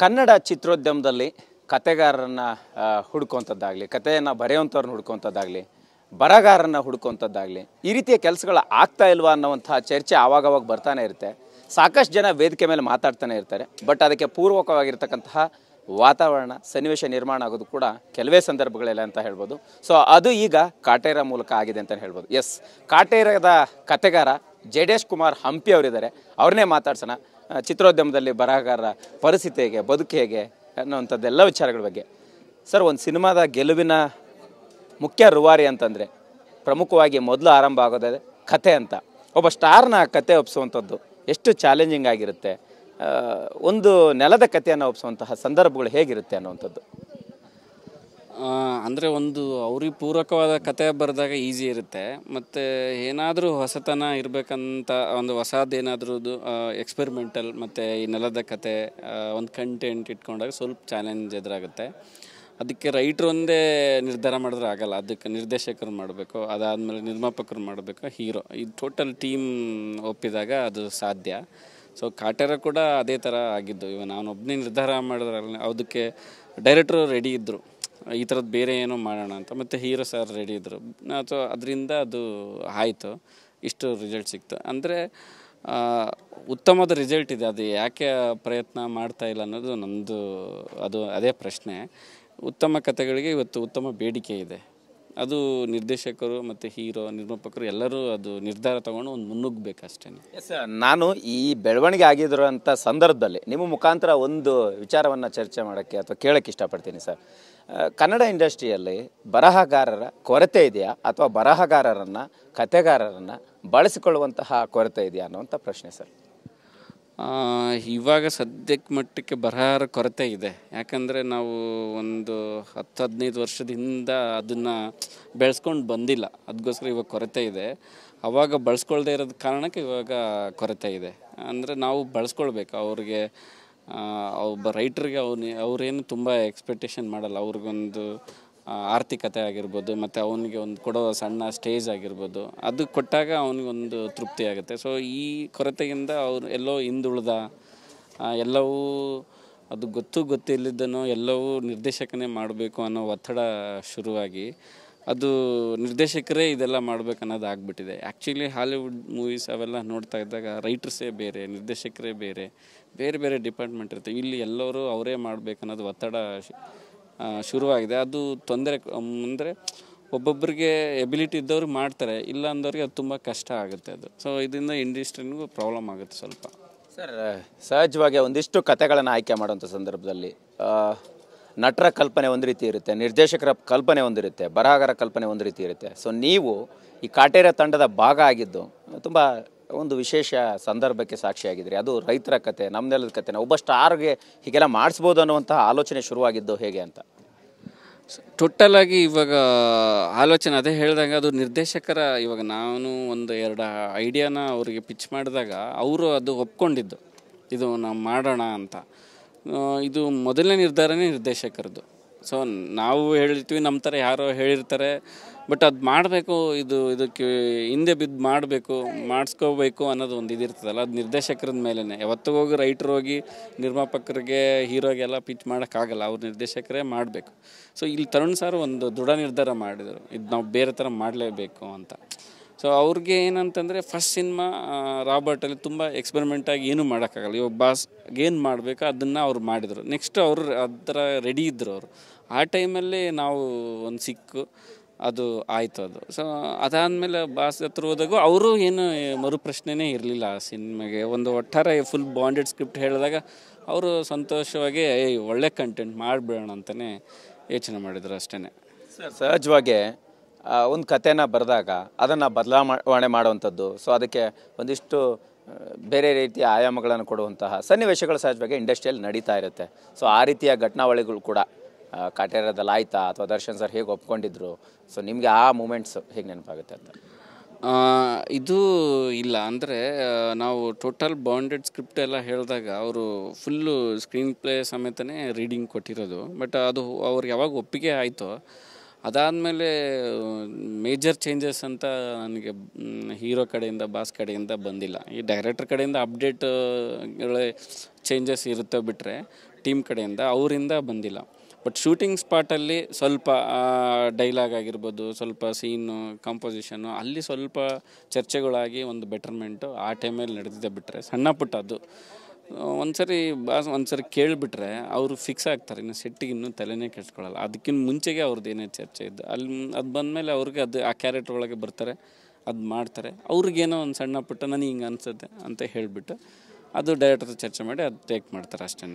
ಕನ್ನಡ ಚಿತ್ರೋದ್ಯಮದಲ್ಲಿ ಕತೆಗಾರರನ್ನು ಹುಡುಕುವಂಥದ್ದಾಗಲಿ, ಕಥೆಯನ್ನು ಬರೆಯುವಂಥವ್ರನ್ನ ಹುಡುಕುವಂಥದ್ದಾಗಲಿ, ಬರಹಗಾರರನ್ನು ಹುಡುಕುವಂಥದ್ದಾಗಲಿ, ಈ ರೀತಿಯ ಕೆಲಸಗಳು ಆಗ್ತಾ ಇಲ್ವಾ ಅನ್ನೋವಂಥ ಚರ್ಚೆ ಆವಾಗವಾಗ ಬರ್ತಾನೆ ಇರುತ್ತೆ. ಸಾಕಷ್ಟು ಜನ ವೇದಿಕೆ ಮೇಲೆ ಮಾತಾಡ್ತಾನೆ ಇರ್ತಾರೆ. ಬಟ್ ಅದಕ್ಕೆ ಪೂರ್ವಕವಾಗಿರ್ತಕ್ಕಂತಹ ವಾತಾವರಣ, ಸನ್ನಿವೇಶ ನಿರ್ಮಾಣ ಆಗೋದು ಕೂಡ ಕೆಲವೇ ಸಂದರ್ಭಗಳೆಲ್ಲ ಅಂತ ಹೇಳ್ಬೋದು. ಸೊ ಅದು ಈಗ ಕಾಟೇರ ಮೂಲಕ ಆಗಿದೆ ಅಂತ ಹೇಳ್ಬೋದು. ಎಸ್, ಕಾಟೇರದ ಕತೆಗಾರ ಜಡೇಶ್ ಕುಮಾರ್ ಹಂಪಿ ಅವರಿದ್ದಾರೆ. ಅವ್ರನ್ನೇ ಮಾತಾಡ್ಸೋಣ. ಚಿತ್ರೋದ್ಯಮದಲ್ಲಿ ಬರಹಗಾರರ ಪರಿಸ್ಥಿತಿ ಹೇಗೆ, ಬದುಕು ಹೇಗೆ ಅನ್ನೋವಂಥದ್ದೆಲ್ಲ ವಿಚಾರಗಳ ಬಗ್ಗೆ. ಸರ್, ಒಂದು ಸಿನಿಮಾದ ಗೆಲುವಿನ ಮುಖ್ಯ ರೂವಾರಿ ಅಂತಂದರೆ ಪ್ರಮುಖವಾಗಿ ಮೊದಲು ಆರಂಭ ಆಗೋದೇ ಕತೆ ಅಂತ. ಒಬ್ಬ ಸ್ಟಾರ್ನ ಕತೆ ಒಪ್ಪಿಸುವಂಥದ್ದು ಎಷ್ಟು ಚಾಲೆಂಜಿಂಗ್ ಆಗಿರುತ್ತೆ, ಒಂದು ನೆಲದ ಕಥೆಯನ್ನು ಒಪ್ಪಿಸುವಂತಹ ಸಂದರ್ಭಗಳು ಹೇಗಿರುತ್ತೆ ಅನ್ನುವಂಥದ್ದು. ಅಂದರೆ ಒಂದು ಅವ್ರಿಗೆ ಪೂರಕವಾದ ಕತೆ ಬರೆದಾಗ ಈಸಿ ಇರುತ್ತೆ. ಮತ್ತು ಏನಾದರೂ ಹೊಸತನ ಇರಬೇಕಂತ ಒಂದು ಹೊಸದೇನಾದ್ರೂ ಎಕ್ಸ್ಪೆರಿಮೆಂಟಲ್ ಮತ್ತು ಈ ನೆಲದ ಕತೆ ಒಂದು ಕಂಟೆಂಟ್ ಇಟ್ಕೊಂಡಾಗ ಸ್ವಲ್ಪ ಚಾಲೆಂಜ್ ಎದುರಾಗುತ್ತೆ. ಅದಕ್ಕೆ ರೈಟ್ರ್ ಒಂದೇ ನಿರ್ಧಾರ ಮಾಡಿದ್ರೆ ಆಗಲ್ಲ, ಅದಕ್ಕೆ ನಿರ್ದೇಶಕರು ಮಾಡಬೇಕು, ಅದಾದಮೇಲೆ ನಿರ್ಮಾಪಕರು ಮಾಡಬೇಕು, ಹೀರೋ, ಈ ಟೋಟಲ್ ಟೀಮ್ ಒಪ್ಪಿದಾಗ ಅದು ಸಾಧ್ಯ. ಸೊ ಕಾಟೇರ ಕೂಡ ಅದೇ ಥರ ಆಗಿದ್ದು. ಇವಾಗ ನಾನು ಒಬ್ಬನೇ ನಿರ್ಧಾರ ಮಾಡಿದ್ರೆ ಅದಕ್ಕೆ ಡೈರೆಕ್ಟ್ರು ರೆಡಿ ಇದ್ದರು, ಈ ಥರದ್ದು ಬೇರೆ ಏನೋ ಮಾಡೋಣ ಅಂತ, ಮತ್ತು ಹೀರೋ ಸರ್ ರೆಡಿ ಇದ್ದರು. ಸೊ ಅದರಿಂದ ಅದು ಆಯಿತು, ಇಷ್ಟು ರಿಸಲ್ಟ್ ಸಿಕ್ತು. ಅಂದರೆ ಉತ್ತಮವಾದ ರಿಸಲ್ಟ್ ಇದೆ. ಅದು ಯಾಕೆ ಪ್ರಯತ್ನ ಮಾಡ್ತಾ ಇಲ್ಲ ಅನ್ನೋದು ನಮ್ಮದು, ಅದು ಅದೇ ಪ್ರಶ್ನೆ. ಉತ್ತಮ ಕಥೆಗಳಿಗೆ ಇವತ್ತು ಉತ್ತಮ ಬೇಡಿಕೆ ಇದೆ. ಅದು ನಿರ್ದೇಶಕರು ಮತ್ತು ಹೀರೋ, ನಿರ್ಮಾಪಕರು ಎಲ್ಲರೂ ಅದು ನಿರ್ಧಾರ ತೊಗೊಂಡು ಒಂದು ಮುನ್ನುಗ್ಗಬೇಕಷ್ಟೇ. ಎಸ್, ನಾನು ಈ ಬೆಳವಣಿಗೆ ಆಗಿರೋಂಥ ಸಂದರ್ಭದಲ್ಲಿ ನಿಮ್ಮ ಮುಖಾಂತರ ಒಂದು ವಿಚಾರವನ್ನು ಚರ್ಚೆ ಮಾಡೋಕ್ಕೆ ಅಥವಾ ಕೇಳೋಕ್ಕೆ ಇಷ್ಟಪಡ್ತೀನಿ ಸರ್. ಕನ್ನಡ ಇಂಡಸ್ಟ್ರಿಯಲ್ಲಿ ಬರಹಗಾರರ ಕೊರತೆ ಇದೆಯಾ ಅಥವಾ ಬರಹಗಾರರನ್ನು, ಕತೆಗಾರರನ್ನು ಬಳಸಿಕೊಳ್ಳುವಂತಹ ಕೊರತೆ ಇದೆಯಾ ಅನ್ನುವಂಥ ಪ್ರಶ್ನೆ ಸರ್. ಇವಾಗ ಸದ್ಯಕ್ಕೆ ಮಟ್ಟಕ್ಕೆ ಬರಹಗಾರರ ಕೊರತೆ ಇದೆ. ಯಾಕಂದರೆ ನಾವು ಒಂದು 10-15 ವರ್ಷದಿಂದ ಅದನ್ನು ಬೆಳೆಸ್ಕೊಂಡು ಬಂದಿಲ್ಲ, ಅದಕ್ಕೋಸ್ಕರ ಇವಾಗ ಕೊರತೆ ಇದೆ. ಆವಾಗ ಬಳಸ್ಕೊಳ್ದೇ ಇರೋದ ಕಾರಣಕ್ಕೆ ಇವಾಗ ಕೊರತೆ ಇದೆ. ಅಂದರೆ ನಾವು ಬಳಸ್ಕೊಳ್ಬೇಕು. ಅವ್ರಿಗೆ ಒಬ್ಬ ರೈಟ್ರಿಗೆ ಅವ್ರೇನು ತುಂಬ ಎಕ್ಸ್ಪೆಕ್ಟೇಷನ್ ಮಾಡಲ್ಲ. ಅವ್ರಿಗೊಂದು ಆರ್ಥಿಕತೆ ಆಗಿರ್ಬೋದು, ಮತ್ತು ಅವನಿಗೆ ಒಂದು ಕೊಡೋ ಸಣ್ಣ ಸ್ಟೇಜ್ ಆಗಿರ್ಬೋದು, ಅದು ಕೊಟ್ಟಾಗ ಅವನಿಗೊಂದು ತೃಪ್ತಿ ಆಗುತ್ತೆ. ಸೊ ಈ ಕೊರತೆಯಿಂದ ಅವ್ರು ಎಲ್ಲೋ ಹಿಂದುಳಿದ, ಎಲ್ಲವೂ ಅದು ಗೊತ್ತಿಲ್ಲದನೋ ಎಲ್ಲವೂ ನಿರ್ದೇಶಕನೇ ಮಾಡಬೇಕು ಅನ್ನೋ ಒತ್ತಡ ಶುರುವಾಗಿ ಅದು ನಿರ್ದೇಶಕರೇ ಇದೆಲ್ಲ ಮಾಡ್ಬೇಕು ಅನ್ನೋದು ಆಗಿಬಿಟ್ಟಿದೆ. ಆ್ಯಕ್ಚುಲಿ ಹಾಲಿವುಡ್ ಮೂವೀಸ್ ಅವೆಲ್ಲ ನೋಡ್ತಾ ಇದ್ದಾಗ ರೈಟರ್ಸೇ ಬೇರೆ, ನಿರ್ದೇಶಕರೇ ಬೇರೆ, ಬೇರೆ ಬೇರೆ ಡಿಪಾರ್ಟ್ಮೆಂಟ್ ಇರುತ್ತೆ. ಇಲ್ಲಿ ಎಲ್ಲರೂ ಅವರೇ ಮಾಡಬೇಕು ಅನ್ನೋದು ಒತ್ತಡ ಶುರುವಾಗಿದೆ. ಅದು ತೊಂದರೆ. ಅಂದರೆ ಒಬ್ಬೊಬ್ಬರಿಗೆ ಎಬಿಲಿಟಿ ಇದ್ದವ್ರು ಮಾಡ್ತಾರೆ, ಇಲ್ಲ ಅಂದವ್ರಿಗೆ ಅದು ತುಂಬ ಕಷ್ಟ ಆಗುತ್ತೆ ಅದು. ಸೊ ಇದರಿಂದ ಇಂಡಸ್ಟ್ರಿನಿಗೂ ಪ್ರಾಬ್ಲಮ್ ಆಗುತ್ತೆ ಸ್ವಲ್ಪ. ಸರ್, ಸಹಜವಾಗಿ ಒಂದಿಷ್ಟು ಕತೆಗಳನ್ನು ಆಯ್ಕೆ ಮಾಡೋಂಥ ಸಂದರ್ಭದಲ್ಲಿ ನಟರ ಕಲ್ಪನೆ ಒಂದು ರೀತಿ ಇರುತ್ತೆ, ನಿರ್ದೇಶಕರ ಕಲ್ಪನೆ ಒಂದಿರುತ್ತೆ, ಬರಹಗಾರ ಕಲ್ಪನೆ ಒಂದು ರೀತಿ ಇರುತ್ತೆ. ಸೊ ನೀವು ಈ ಕಾಟೇರ ತಂಡದ ಭಾಗ ಆಗಿದ್ದು ತುಂಬ ಒಂದು ವಿಶೇಷ ಸಂದರ್ಭಕ್ಕೆ ಸಾಕ್ಷಿಯಾಗಿದ್ರಿ. ಅದು ರೈತರ ಕತೆ, ನಮ್ಮ ನೆಲದ ಕತೆನ ಒಬ್ಬ ಸ್ಟಾರ್ಗೆ ಹೀಗೆಲ್ಲ ಮಾಡಿಸ್ಬೋದು ಅನ್ನುವಂತಹ ಆಲೋಚನೆ ಶುರುವಾಗಿದ್ದು ಹೇಗೆ ಅಂತ. ಟೋಟಲಾಗಿ ಇವಾಗ ಆಲೋಚನೆ ಅದೇ ಹೇಳಿದಾಗ ಅದು ನಿರ್ದೇಶಕರ. ಇವಾಗ ನಾನು ಒಂದು 2 ಐಡಿಯಾನ ಅವರಿಗೆ ಪಿಚ್ ಮಾಡಿದಾಗ ಅವರು ಅದು ಒಪ್ಕೊಂಡಿದ್ದು, ಇದು ನಾವು ಮಾಡೋಣ ಅಂತ. ಇದು ಮೊದಲನೇ ನಿರ್ಧಾರನೇ ನಿರ್ದೇಶಕರದ್ದು. ಸೊ ನಾವು ಹೇಳಿರ್ತೀವಿ, ನಮ್ಮ ಥರ ಯಾರೋ ಹೇಳಿರ್ತಾರೆ, ಬಟ್ ಅದು ಮಾಡಬೇಕು, ಇದಕ್ಕೆ ಹಿಂದೆ ಬಿದ್ದು ಮಾಡಬೇಕು, ಮಾಡಿಸ್ಕೋಬೇಕು ಅನ್ನೋದು ಒಂದು ಇದಿರ್ತದಲ್ಲ, ಅದು ನಿರ್ದೇಶಕರದ ಮೇಲೇ. ಯಾವತ್ತೂ ಹೋಗಿ ರೈಟ್ರ್ ಹೋಗಿ ನಿರ್ಮಾಪಕರಿಗೆ, ಹೀರೋಗೆಲ್ಲ ಪಿಚ್ ಮಾಡೋಕ್ಕಾಗಲ್ಲ, ಅವ್ರು ನಿರ್ದೇಶಕರೇ ಮಾಡಬೇಕು. ಸೊ ಇಲ್ಲಿ ತರುಣ್ ಸರ್ ಒಂದು ದೃಢ ನಿರ್ಧಾರ ಮಾಡಿದರು, ಇದು ನಾವು ಬೇರೆ ಥರ ಮಾಡಲೇಬೇಕು ಅಂತ. ಸೊ ಅವ್ರಿಗೆ ಏನಂತಂದರೆ ಫಸ್ಟ್ ಸಿನಿಮಾ ರಾಬರ್ಟಲ್ಲಿ ತುಂಬ ಎಕ್ಸ್ಪೆರಿಮೆಂಟಾಗಿ ಏನೂ ಮಾಡೋಕ್ಕಾಗಲ್ಲ. ಇವಾಗ ಬಾಸ್ ಏನು ಮಾಡಬೇಕು ಅದನ್ನು ಅವ್ರು ಮಾಡಿದರು. ನೆಕ್ಸ್ಟ್ ಅವರು ಅದರ ರೆಡಿ ಇದ್ದರು ಅವರು. ಆ ಟೈಮಲ್ಲಿ ನಾವು ಒಂದು ಸಿಕ್ಕು ಅದು ಆಯಿತು ಅದು. ಸೊ ಅದಾದಮೇಲೆ ಬಾಸ್ ಹತ್ರ ಹೋದಾಗೂ ಅವರು ಏನು ಮರುಪ್ರಶ್ನೆನೇ ಇರಲಿಲ್ಲ ಆ ಸಿನಿಮಾಗೆ. ಒಂದು ಒಟ್ಟಾರೆ ಫುಲ್ ಬಾಂಡೆಡ್ ಸ್ಕ್ರಿಪ್ಟ್ ಹೇಳಿದಾಗ ಅವರು ಸಂತೋಷವಾಗಿ ಒಳ್ಳೆ ಕಂಟೆಂಟ್ ಮಾಡಿಬಿಡೋಣ ಅಂತಲೇ ಯೋಚನೆ ಮಾಡಿದರು ಅಷ್ಟೇ. ಸಹಜವಾಗಿ ಒಂದು ಕಥೆನ ಬರೆದಾಗ ಅದನ್ನು ಬದಲಾವಣೆ ಮಾಡುವಂಥದ್ದು, ಸೊ ಅದಕ್ಕೆ ಒಂದಿಷ್ಟು ಬೇರೆ ರೀತಿಯ ಆಯಾಮಗಳನ್ನು ಕೊಡುವಂತಹ ಸನ್ನಿವೇಶಗಳು ಸಹಜವಾಗಿ ಇಂಡಸ್ಟ್ರಿಯಲ್ಲಿ ನಡೀತಾ ಇರುತ್ತೆ. ಸೊ ಆ ರೀತಿಯ ಘಟನಾವಳಿಗಳು ಕೂಡ ಕಾಟೇರದಲ್ಲಿ ಆಯ್ತಾ ಅಥವಾ ದರ್ಶನ್ ಸರ್ ಹೇಗೆ ಒಪ್ಕೊಂಡಿದ್ರು? ಸೊ ನಿಮಗೆ ಆ ಮೂಮೆಂಟ್ಸ್ ಹೇಗೆ ನೆನಪಾಗುತ್ತೆ ಅಂತ? ಇದು ಇಲ್ಲ ಅಂದರೆ ನಾವು ಟೋಟಲ್ ಬಾಂಡೆಡ್ ಸ್ಕ್ರಿಪ್ಟ್ ಎಲ್ಲ ಹೇಳಿದಾಗ ಅವರು ಫುಲ್ಲು ಸ್ಕ್ರೀನ್ ಪ್ಲೇ ಸಮೇತನೇ ರೀಡಿಂಗ್ ಕೊಟ್ಟಿರೋದು. ಬಟ್ ಅದು ಅವ್ರಿಗೆ ಯಾವಾಗ ಒಪ್ಪಿಗೆ ಆಯಿತು ಅದಾದಮೇಲೆ ಮೇಜರ್ ಚೇಂಜಸ್ ಅಂತ ನನಗೆ ಹೀರೋ ಕಡೆಯಿಂದ, ಬಾಸ್ ಕಡೆಯಿಂದ ಬಂದಿಲ್ಲ. ಈ ಡೈರೆಕ್ಟರ್ ಕಡೆಯಿಂದ ಅಪ್ಡೇಟ್ಗಳೇ ಚೇಂಜಸ್ ಇರುತ್ತೆ ಬಿಟ್ಟರೆ ಟೀಮ್ ಕಡೆಯಿಂದ, ಅವರಿಂದ ಬಂದಿಲ್ಲ. ಬಟ್ ಶೂಟಿಂಗ್ ಸ್ಪಾಟಲ್ಲಿ ಸ್ವಲ್ಪ ಡೈಲಾಗ್ ಆಗಿರ್ಬೋದು, ಸ್ವಲ್ಪ ಸೀನು ಕಂಪೋಸಿಷನ್ನು ಅಲ್ಲಿ ಸ್ವಲ್ಪ ಚರ್ಚೆಗಳಾಗಿ ಒಂದು ಬೆಟರ್ಮೆಂಟು ಆ ಟೈಮಲ್ಲಿ ನಡೆದಿದೆ. ಬಿಟ್ಟರೆ ಸಣ್ಣ ಪುಟ್ಟ ಅದು ಒಂದ್ಸರಿ ಕೇಳಿಬಿಟ್ರೆ ಅವರು ಫಿಕ್ಸ್ ಆಗ್ತಾರೆ, ಇನ್ನು ಸೆಟ್ಟಿಗೆ ಇನ್ನೂ ತಲೆನೇ ಕೆಡ್ಸ್ಕೊಳ್ಳಲ್ಲ. ಅದಕ್ಕಿಂತ ಮುಂಚೆಗೆ ಅವ್ರದ್ದು ಏನೇ ಚರ್ಚೆ ಇದ್ದು ಅದು ಬಂದಮೇಲೆ ಅವ್ರಿಗೆ ಅದು ಆ ಕ್ಯಾರೆಕ್ಟರ್ ಒಳಗೆ ಬರ್ತಾರೆ, ಅದು ಮಾಡ್ತಾರೆ. ಅವ್ರಿಗೇನೋ ಒಂದು ಸಣ್ಣ ಪುಟ್ಟ ನನಗೆ ಹಿಂಗೆ ಅನಿಸುತ್ತೆ ಅಂತ ಹೇಳಿಬಿಟ್ಟು ಅದು ಡೈರೆಕ್ಟರ್ ಚರ್ಚೆ ಮಾಡಿ ಅದು ಟೇಕ್ ಮಾಡ್ತಾರೆ ಅಷ್ಟೇ.